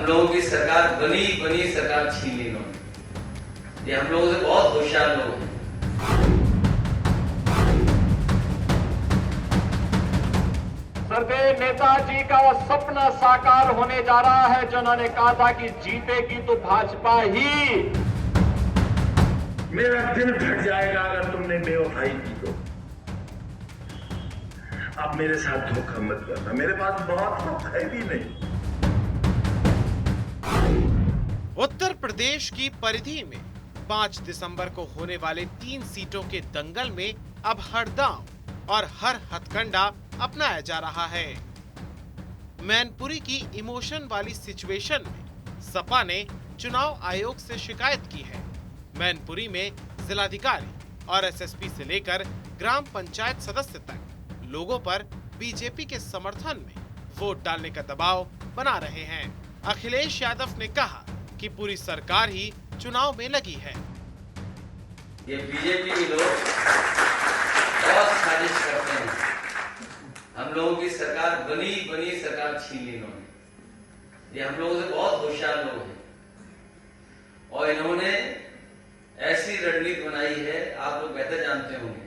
लोगों की सरकार बनी सरकार छीन ली इन्होंने। ये हम लोगों से बहुत होशियार लोग हैं। सरदेव नेताजी का वह सपना साकार होने जा रहा है जो उन्होंने कहा था कि जीतेगी तो भाजपा ही। मेरा दिल फट जाएगा अगर तुमने बेवफाई की तो। अब मेरे साथ धोखा मत करना, मेरे पास बहुत वक्त है भी नहीं। उत्तर प्रदेश की परिधि में 5 दिसंबर को होने वाले 3 सीटों के दंगल में अब हर दांव और हर हथकंडा अपनाया जा रहा है। मैनपुरी की इमोशन वाली सिचुएशन में सपा ने चुनाव आयोग से शिकायत की है। मैनपुरी में जिलाधिकारी और एसएसपी से लेकर ग्राम पंचायत सदस्य तक लोगों पर बीजेपी के समर्थन में वोट डालने का दबाव बना रहे हैं। अखिलेश यादव ने कहा कि पूरी सरकार ही चुनाव में लगी है। ये बीजेपी के लोग बहुत साजिश करते हैं। हम लोगों की सरकार बनी सरकार छीन ली इन्होंने। ये हम लोगों से बहुत होशियार लोग हैं और इन्होंने ऐसी रणनीति बनाई है, आप लोग बेहतर जानते होंगे।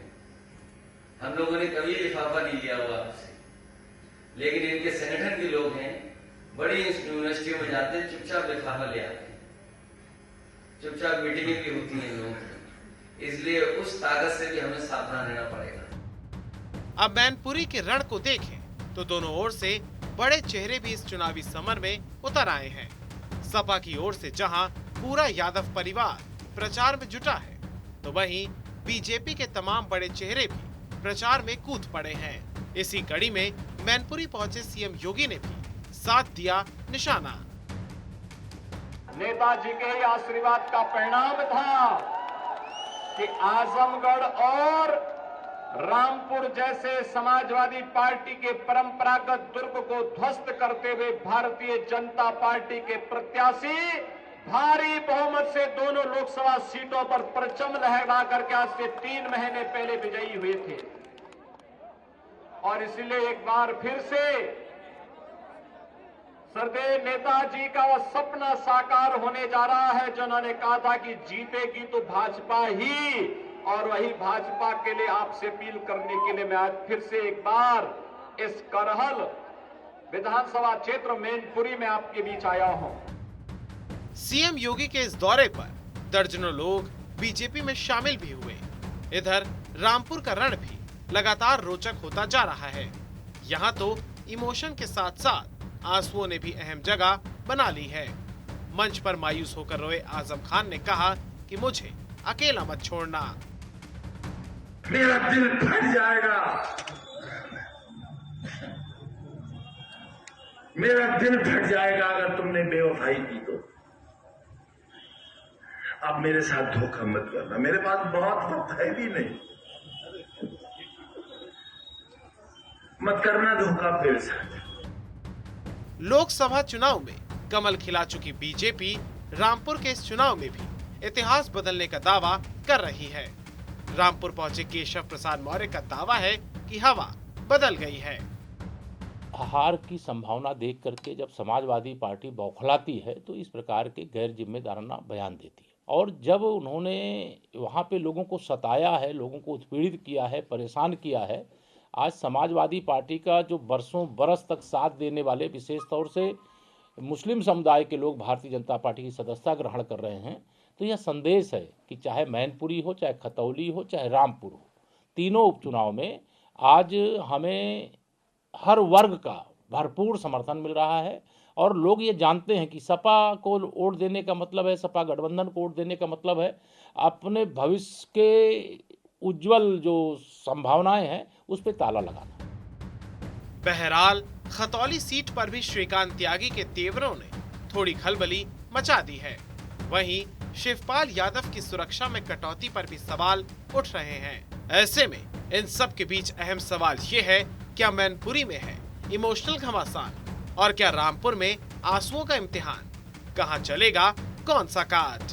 हम लोगों ने कभी लिफाफा नहीं लिया हुआ आपसे, लेकिन इनके संगठन के लोग हैं, बड़ी यूनिवर्सिटियों में जाते हैं, चुपचाप लिफाफा ले आते हैं, चुपचाप मीटिंगें भी होती हैं लोगों की। इसलिए उस ताकत से भी हमें सावधान रहना पड़ेगा। अब मैनपुरी के रण को देखें तो दोनों ओर से बड़े चेहरे भी इस चुनावी समर में उतर आए हैं। सपा की ओर से जहां पूरा यादव परिवार प्रचार में जुटा है, तो वहीं बीजेपी के तमाम बड़े चेहरे भी प्रचार में कूद पड़े हैं। इसी कड़ी में मैनपुरी पहुंचे सीएम योगी ने भी साथ दिया निशाना। नेताजी के ही आशीर्वाद का परिणाम था कि आजमगढ़ और रामपुर जैसे समाजवादी पार्टी के परंपरागत दुर्ग को ध्वस्त करते हुए भारतीय जनता पार्टी के प्रत्याशी भारी बहुमत से दोनों लोकसभा सीटों पर परचम लहरा करके आज से 3 महीने पहले विजयी हुए थे। और इसलिए एक बार फिर से सरदेव नेताजी का वह सपना साकार होने जा रहा है जो उन्होंने कहा था कि जीतेगी तो भाजपा ही। और वही भाजपा के लिए आपसे अपील करने के लिए मैं आज फिर से एक बार इस करहल विधानसभा क्षेत्र मैनपुरी में आपके बीच आया हूं। सीएम योगी के इस दौरे पर दर्जनों लोग बीजेपी में शामिल भी हुए। इधर रामपुर का रण भी लगातार रोचक होता जा रहा है। यहाँ तो इमोशन के साथ साथ आंसुओं ने भी अहम जगह बना ली है। मंच पर मायूस होकर रोए आजम खान ने कहा कि मुझे अकेला मत छोड़ना। मेरा दिल फट जाएगा, मेरा दिल फट जाएगा अगर तुमने बेवफाई की तो। अब मेरे साथ धोखा मत करना, मेरे पास बहुत वक्त है भी नहीं। मत करना धोखा मेरे साथ। लोकसभा चुनाव में कमल खिला चुकी बीजेपी रामपुर के इस चुनाव में भी इतिहास बदलने का दावा कर रही है। रामपुर पहुंचे केशव प्रसाद मौर्य का दावा है कि हवा बदल गई है। हार की संभावना देख करके जब समाजवादी पार्टी बौखलाती है तो इस प्रकार के गैर जिम्मेदाराना बयान देती है। और जब उन्होंने वहाँ पे लोगों को सताया है, लोगों को उत्पीड़ित किया है, परेशान किया है, आज समाजवादी पार्टी का जो बरसों बरस तक साथ देने वाले विशेष तौर से मुस्लिम समुदाय के लोग भारतीय जनता पार्टी की सदस्यता ग्रहण कर रहे हैं, तो यह संदेश है कि चाहे मैनपुरी हो, चाहे खतौली हो, चाहे रामपुर हो, तीनों उपचुनाव में आज हमें हर वर्ग का भरपूर समर्थन मिल रहा है। और लोग ये जानते हैं कि सपा को वोट देने का मतलब है, सपा गठबंधन को वोट देने का मतलब है अपने भविष्य के उज्जवल जो संभावनाएं हैं उस पर ताला लगाना। बहरहाल खतौली सीट पर भी श्रीकांत त्यागी के तेवरों ने थोड़ी खलबली मचा दी है। वहीं शिवपाल यादव की सुरक्षा में कटौती पर भी सवाल उठ रहे हैं। ऐसे में इन सब के बीच अहम सवाल ये है, क्या मैनपुरी में है इमोशनल घमासान और क्या रामपुर में आंसुओं का इम्तिहान? कहां चलेगा कौन सा काट?